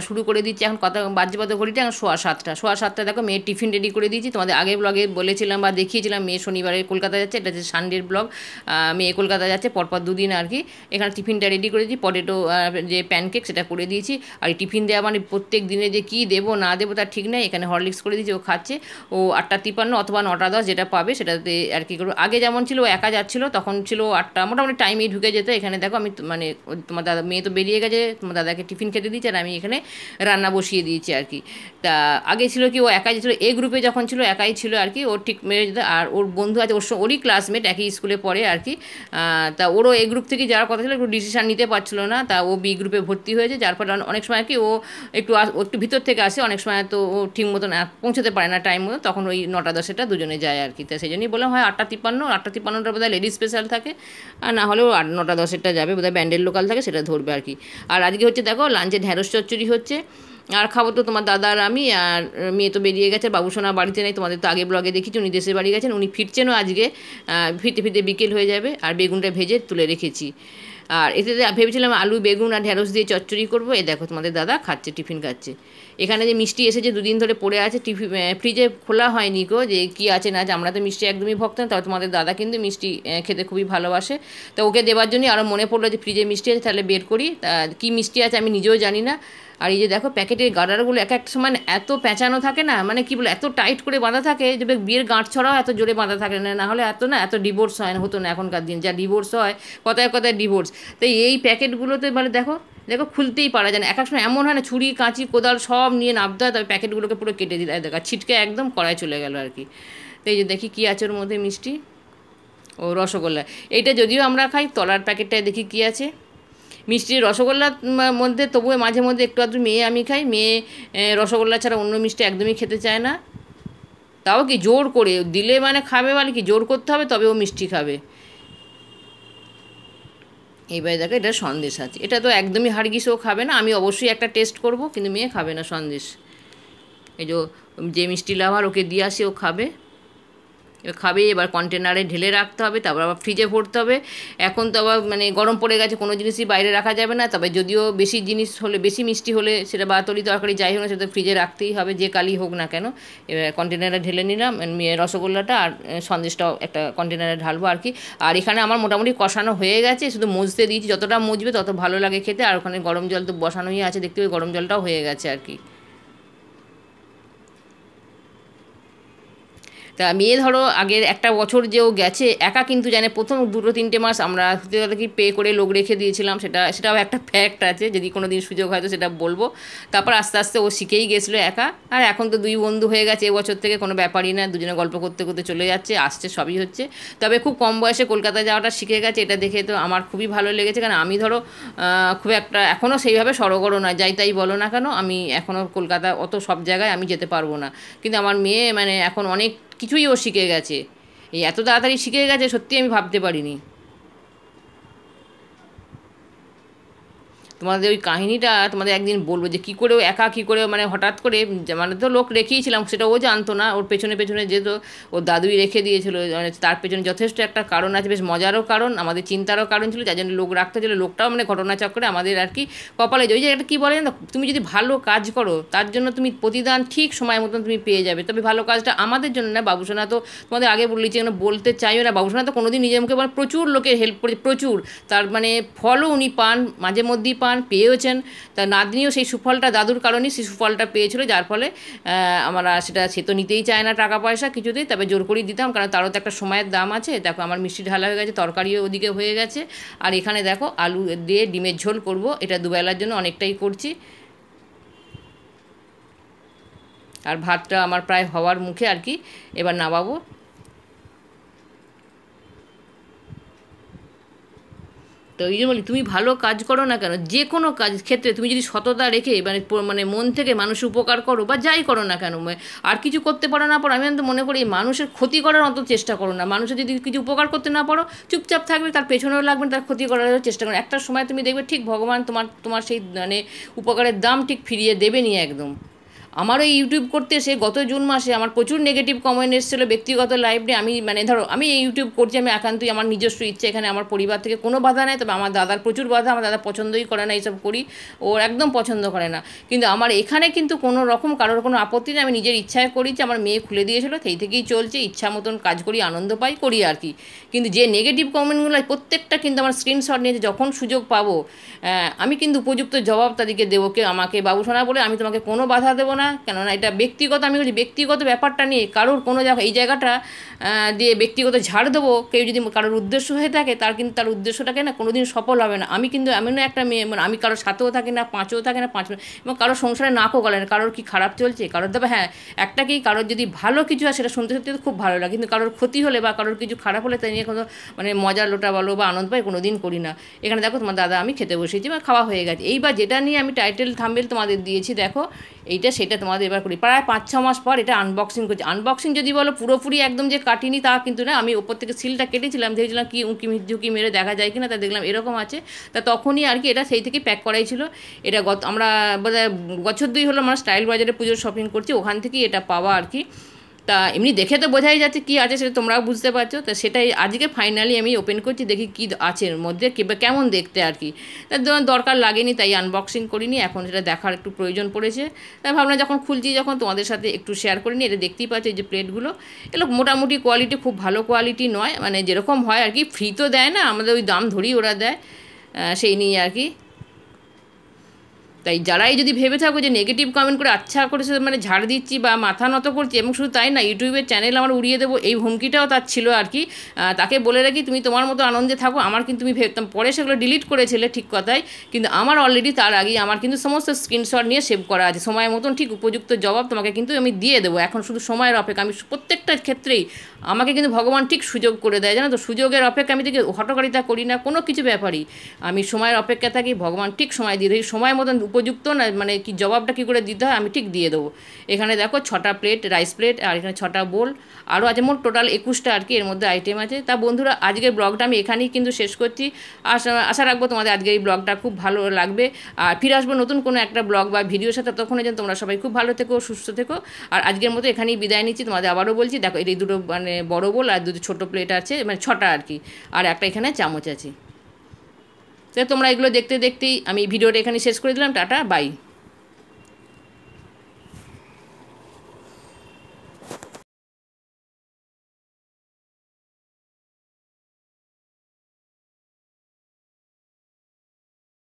শুরু করে দিচ্ছি। এখন কথা বাজ্যপাত ঘড়িটা এখন 7:15, 7:15 দেখো মেয়ের টিফিন রেডি করে দিয়েছি। তোমাদের আগের ব্লগে বলেছিলাম বা দেখিয়েছিলাম মেয়ে শনিবারে কলকাতা যাচ্ছে, এটা হচ্ছে সানডের ব্লগ। মেয়ে কলকাতা যাচ্ছে পরপর দুদিন আর কি। এখানে টিফিনটা রেডি করে দিয়েছি, পটেটো যে প্যানকেক সেটা করে দিয়েছি। আর এই টিফিন দেওয়া মানে প্রত্যেক দিনে যে কী দেবো না দেবো তার ঠিক নেই। এখানে হরলিক্স করে দিয়েছি, ও খাচ্ছে। ও 8:53 অথবা 9:10 যেটা পাবে সেটাতে আর কি করবো। আগে যেমন ছিল ও একা যাচ্ছিলো তখন ছিল 8টা, মোটামুটি টাইমেই ঢুকে যেত। এখানে দেখো আমি মানে তোমার দাদা মেয়ে তো বেরিয়ে গেছে, তোমার দাদাকে টিফিন খেতে দিয়েছি আর আমি এখানে রান্না বসিয়ে দিয়েছি আর কি। তা আগে ছিল কি ও একাই ছিল, এ গ্রুপে যখন ছিল একাই ছিল আর কি, ওর ঠিক মেরে যেত। আর ওর বন্ধু আছে, ওরই ক্লাসমেট, একই স্কুলে পড়ে আর কি। তা ওরও এ গ্রুপ থেকে যাওয়ার কথা ছিল, একটু ডিসিশান নিতে পারছিল না, তা ও বি গ্রুপে ভর্তি হয়েছে। যার ফলে অনেক সময় কি ও একটু ভিতর থেকে আসে, অনেক সময় তো ও ঠিক মতন পৌঁছতে পারে না টাইম মতো, তখন ওই 9:10 দুজনে যায় আর কি। তা সেই জন্যই বললাম হয় 8:53 বোধহয় লেডিস স্পেশাল থাকে, আর না হলেও 9:10 যাবে বোধহয়, ব্যান্ডেল লোকাল থাকে সেটা ধরবে আর কি। আর আজকে হচ্ছে দেখো লাঞ্চে ঢ্যাঁড়স চচ্চড়ি হচ্ছে। আর খাবো তো তোমার দাদা আর আমি, আর মেয়ে তো বেরিয়ে গেছে, বাবুসোনা বাড়িতে নেই, তোমাদের তো আগে ব্লগে দেখেছি উনি দেশের বাড়ি গেছেন, উনি ফিরছেনও আজকে। ফিরতে ফিরতে বিকেল হয়ে যাবে। আর বেগুনটা ভেজে তুলে রেখেছি। আর এতে ভেবেছিলাম আলু বেগুন আর ঢ্যাঁড়স দিয়ে চচ্চড়ি করবো। এ দেখো তোমাদের দাদা খাচ্ছে, টিফিন খাচ্ছে। এখানে যে মিষ্টি এসেছে দুদিন ধরে পড়ে আছে, ফ্রিজে খোলা হয়নি গো, যে কী আছে না আছে। আমরা তো মিষ্টি একদমই ভক্ত না, তবে তোমাদের দাদা কিন্তু মিষ্টি খেতে খুবই ভালোবাসে। তো ওকে দেওয়ার জন্যই আরও মনে পড়লো যে ফ্রিজে মিষ্টি আছে, তাহলে বের করি। তা কী মিষ্টি আছে আমি নিজেও জানি না। আর এই যে দেখো প্যাকেটের গার্ডারগুলো এক একটা সময় এত প্যাঁচানো থাকে না, মানে কী বলে এত টাইট করে বাঁধা থাকে যে বিয়ের গাঁট ছড়াও এত জোরে বাঁধা থাকে না, না হলে এত ডিভোর্স হয় না, হতো না এখনকার দিন যা ডিভোর্স হয়, কথায় কথায় ডিভোর্স। তাই এই প্যাকেটগুলোতে মানে দেখো দেখো খুলতেই পারা যায় না। এক এক সময় এমন হয় না ছুরি কাঁচি কোদাল সব নিয়ে নামতে হয়, তবে প্যাকেটগুলোকে পুরো কেটে দিতে হয়। দেখা ছিটকে একদম কড়াই চলে গেল আর কি। তো এই যে দেখি কী আছে ওর মধ্যে, মিষ্টি ও রসগোল্লা। এইটা যদিও আমরা খাই, তলার প্যাকেটটায় দেখি কী আছে। মিষ্টি রসগোল্লার মধ্যে তবুও মাঝে মধ্যে একটু আধটু মেয়ে আমি খাই, মেয়ে রসগোল্লা ছাড়া অন্য মিষ্টি একদমই খেতে চায় না। তাও কি জোর করে দিলে মানে খাবে, মানে কি জোর করতে হবে তবে ও মিষ্টি খাবে। এইবারে দেখো এটা সন্দেশ আছে, এটা তো একদমই হারগিসও খাবে না, আমি অবশ্যই একটা টেস্ট করব, কিন্তু মেয়ে খাবে না সন্দেশ। এই যে মিষ্টি লাভার ওকে দিয়ে আসি, ও খাবে। খাবে, এবার কন্টেনারে ঢেলে রাখতে হবে, তারপর আবার ফ্রিজে ভরতে হবে। এখন তো আবার মানে গরম পড়ে গেছে, কোনো জিনিসই বাইরে রাখা যাবে না। তবে যদিও বেশি জিনিস হলে, বেশি মিষ্টি হলে সেটা বাতরি তরকারি যাই হোক না সেটা ফ্রিজে রাখতেই হবে, যে কালই হোক না কেন। এবার কন্টেনারে ঢেলে নিলাম রসগোল্লাটা, আর সন্দেশটাও একটা কন্টেনারে ঢালবো আর কি। আর এখানে আমার মোটামুটি কষানো হয়ে গেছে, শুধু মুজতে দিয়েছি, যতটা মুজবে তত ভালো লাগে খেতে। আর ওখানে গরম জল তো বসানোই আছে, দেখতে ওই গরম জলটাও হয়ে গেছে আর কি। তা মেয়ে ধরো আগের একটা বছর যেও গেছে একা, কিন্তু জানে প্রথম 2-3 মাস আমরা কি পে করে লোক রেখে দিয়েছিলাম, সেটাও একটা ফ্যাক্ট আছে, যদি কোনো দিন সুযোগ হয় তো সেটা বলবো। তারপর আস্তে আস্তে ও শিখেই গেছিলো একা। আর এখন তো দুই বন্ধু হয়ে গেছে এবছর থেকে, কোনো ব্যাপারই না, দুজনে গল্প করতে করতে চলে যাচ্ছে, আসছে, সবই হচ্ছে। তবে খুব কম বয়সে কলকাতা যাওয়াটা শিখে গেছে, এটা দেখে তো আমার খুবই ভালো লেগেছে। কারণ আমি ধরো খুব একটা এখনও সেইভাবে সড়গড় নয়, যাই তাই বলো না কেন, আমি এখনও কলকাতা অত সব জায়গায় আমি যেতে পারবো না। কিন্তু আমার মেয়ে মানে এখন অনেক কিছুই ও শিখে গেছে, এই এত তাড়াতাড়ি শিখে গেছে সত্যি আমি ভাবতে পারিনি। তোমাদের ওই কাহিনিটা তোমাদের একদিন বলবো, যে কী করে ও একা কী করে মানে হঠাৎ করে, মানে তো লোক রেখেইছিলাম সেটা ও জানতো না, ওর পেছনে পেছনে যেত, ওর দাদুই রেখে দিয়েছিল। মানে তার পেছনে যথেষ্ট একটা কারণ আছে, বেশ মজারও কারণ, আমাদের চিন্তারও কারণ ছিল, যার জন্য লোক রাখতে ছিল। লোকটাও মানে ঘটনাচক্রে আমাদের আর কি কপালে, ওই যে একটা কী বলে না, তুমি যদি ভালো কাজ করো তার জন্য তুমি প্রতিদান ঠিক সময় মতন তুমি পেয়ে যাবে। তবে ভালো কাজটা আমাদের জন্য না, বাবুসোনা তো তোমাদের আগে বললি যে বলতে চাইও না, বাবুসোনা তো কোনোদিন নিজের মুখে বলে প্রচুর লোকের হেল্প করেছে, প্রচুর, তার মানে ফলও উনি পান, মাঝে মধ্যেই পান, পেয়েওছেন। তা নাতনিও সেই সুফলটা দাদুর কারণেই সেই সুফলটা পেয়েছিল, যার ফলে আমরা সেটা, সে তো নিতেই চায় না টাকা পয়সা কিছুতেই, তবে জোর করেই দিতাম, কারণ তারও তো একটা সময়ের দাম আছে। দেখো আমার মিষ্টি ঢালা হয়ে গেছে, তরকারিও ওদিকে হয়ে গেছে। আর এখানে দেখো আলু দিয়ে ডিমের ঝোল করব, এটা দুবেলার জন্য অনেকটাই করছি। আর ভাতটা আমার প্রায় হওয়ার মুখে আর কি, এবার নামাবো। তো ওই জন্য বলি, তুমি ভালো কাজ করো না কেন, যে কোনো কাজ ক্ষেত্রে তুমি যদি সততা রেখে মানে মানে মন থেকে মানুষের উপকার করো, বা যাই করো না কেন, আর কিছু করতে পারো না পারো, আমি তো মনে করি মানুষের ক্ষতি করার অত চেষ্টা করো না। মানুষের যদি কিছু উপকার করতে না পারো, চুপচাপ থাকবে, তার পেছনেও লাগবে না, তার ক্ষতি করার চেষ্টা করো। একটা সময় তুমি দেখবে ঠিক ভগবান তোমার সেই মানে উপকারের দাম ঠিক ফিরিয়ে দেবে নি একদম। আমারও এই ইউটিউব করতে এসে গত জুন মাসে আমার প্রচুর নেগেটিভ কমেন্ট এসেছিলো ব্যক্তিগত লাইভ নিয়ে। আমি মানে ধরো আমি এই ইউটিউব করছি, আমি একান্তই আমার নিজস্ব ইচ্ছে, এখানে আমার পরিবার থেকে কোনো বাধা নেই। তবে আমার দাদার প্রচুর বাধা, আমার দাদা পছন্দই করে না এইসব করি, ওর একদম পছন্দ করে না। কিন্তু আমার এখানে কিন্তু কোনো রকম কারোর কোনো আপত্তি নেই, আমি নিজের ইচ্ছায় করেছি, আমার মেয়ে খুলে দিয়েছিলো, সেই থেকেই চলছে, ইচ্ছা মতন কাজ করি, আনন্দ পাই, করি আর কি। কিন্তু যে নেগেটিভ কমেন্টগুলো প্রত্যেকটা কিন্তু আমার স্ক্রিনশট নিয়ে যখন সুযোগ পাবো আমি কিন্তু উপযুক্ত জবাব তাদেরকে দেবো। কে আমাকে বাবু সোনা বলে আমি তোমাকে কোনো বাধা দেবো না, কেননা এটা ব্যক্তিগত, আমি বলছি ব্যক্তিগত ব্যাপারটা নিয়ে কারোর কোনো জায়গা এই জায়গাটা দিয়ে ব্যক্তিগত ঝাড় দেবো কেউ যদি কারোর উদ্দেশ্য হয়ে থাকে, তার কিন্তু তার উদ্দেশ্যটাকে না কোনো দিন সফল হবে না। আমি কিন্তু এমনও একটা মেয়ে, মানে আমি কারোর সাথেও থাকি না, পাঁচেও থাকে না, এবং কারোর সংসারে নাকও গলে না, কারোর কি খারাপ চলছে কারোর দেবে, হ্যাঁ একটা কি কারোর যদি ভালো কিছু হয় সেটা শুনতে শুনতে খুব ভালো লাগে, কিন্তু কারোর ক্ষতি হলে বা কারোর কিছু খারাপ হলে তাই নিয়ে কোনো মানে মজার লোটা বলো বা আনন্দ পাই কোনো দিন করি না। এখানে দেখো তোমার দাদা আমি খেতে বসেছি বা খাওয়া হয়ে গেছে। এইবার যেটা নিয়ে আমি টাইটেল থাম্বনেল তোমাদের দিয়েছি দেখো, এইটা সেটা তোমাদের এবার করি। প্রায় 5-6 মাস পর এটা আনবক্সিং করছি। আনবক্সিং যদি বলো পুরোপুরি একদম যে কাটিনি তা কিন্তু না, আমি ওপর থেকে সিলটা কেটেছিলাম, ভেবেছিলাম কি উঁকি ঝুঁকি মেরে দেখা যায় কিনা, তা দেখলাম এরকম আছে। তা তখনই আর কি এটা সেই থেকে প্যাক করাই ছিল। এটা আমরা বোধহয় বছর 2 হলো আমরা স্টাইল বাজারে পুজোর শপিং করছি, ওখান থেকেই এটা পাওয়া আর কি। তা এমনি দেখে তো বোঝাই যাচ্ছে কী আছে, সেটা তোমরাও বুঝতে পারছো। তা সেটাই আজকে ফাইনালি আমি ওপেন করছি, দেখি কী আছে এর মধ্যে, কেমন দেখতে আর কি। তার দরকার লাগেনি তাই আনবক্সিং করিনি, এখন সেটা দেখার একটু প্রয়োজন পড়েছে। তাই ভাবলাম যখন খুলছি যখন তোমাদের সাথে একটু শেয়ার করিনি। এটা দেখতেই পাচ্ছি এই যে প্লেটগুলো, এগুলো মোটামুটি কোয়ালিটি, খুব ভালো কোয়ালিটি নয়, মানে যেরকম হয় আর কি, ফ্রি তো দেয় না, আমাদের ওই দাম ধরেই ওরা দেয়, সেই নিয়ে আর কি। তাই যারাই যদি ভেবে থাকো যে নেগেটিভ কমেন্ট করে আচ্ছা করে মানে ঝাড় দিচ্ছি বা মাথা নত করছি, এবং শুধু তাই না ইউটিউবের চ্যানেল আমার উড়িয়ে দেবো এই হুমকিটাও তার ছিল আর কি। তাকে বলে রাখি তুমি তোমার মতো আনন্দে থাকো, আমার কিন্তু তুমি ভেবতাম পরে সেগুলো ডিলিট করেছিলে ঠিক কথাই, কিন্তু আমার অলরেডি তার আগেই আমার কিন্তু সমস্ত স্ক্রিনশট নিয়ে সেভ করা আছে। সময় মতন ঠিক উপযুক্ত জবাব তোমাকে কিন্তু আমি দিয়ে দেবো, এখন শুধু সময়ের অপেক্ষা। আমি প্রত্যেকটা ক্ষেত্রেই আমাকে কিন্তু ভগবান ঠিক সুযোগ করে দেয়, জানো তো, সুযোগের অপেক্ষা আমি থেকে হটকারিতা করি না কোনো কিছু ব্যাপারই, আমি সময়ের অপেক্ষা থাকি, ভগবান ঠিক সময় দিয়ে দেয়, সময় মতন উপযুক্ত না মানে কি জবাবটা কী করে দিতে হয় আমি ঠিক দিয়ে দেবো। এখানে দেখো 6টা প্লেট, রাইস প্লেট, আর এখানে 6টা বোল, আরও আছে মোট টোটাল 21টা আর কি এর মধ্যে আইটেম আছে। তা বন্ধুরা আজকের ব্লগটা আমি এখানেই কিন্তু শেষ করছি। আশা রাখবো তোমাদের আজকের এই ব্লগটা খুব ভালো লাগবে, আর ফিরে আসবো নতুন কোনো একটা ব্লগ বা ভিডিওর সাথে। ততক্ষণে যেন তোমরা সবাই খুব ভালো থেকো, সুস্থ থেকো। আর আজকের মতো এখানেই বিদায় নিচ্ছি, তোমাদের আবারও বলছি দেখো এই 2টো মানে বড় বোল আর 2টো ছোটো প্লেট আছে, মানে 6টা আর কি, আর একটা এখানে চামচ আছে। তো তোমরা এগুলো দেখতে দেখতেই আমি ভিডিওটা এখানে শেষ করে দিলাম। Tata, by.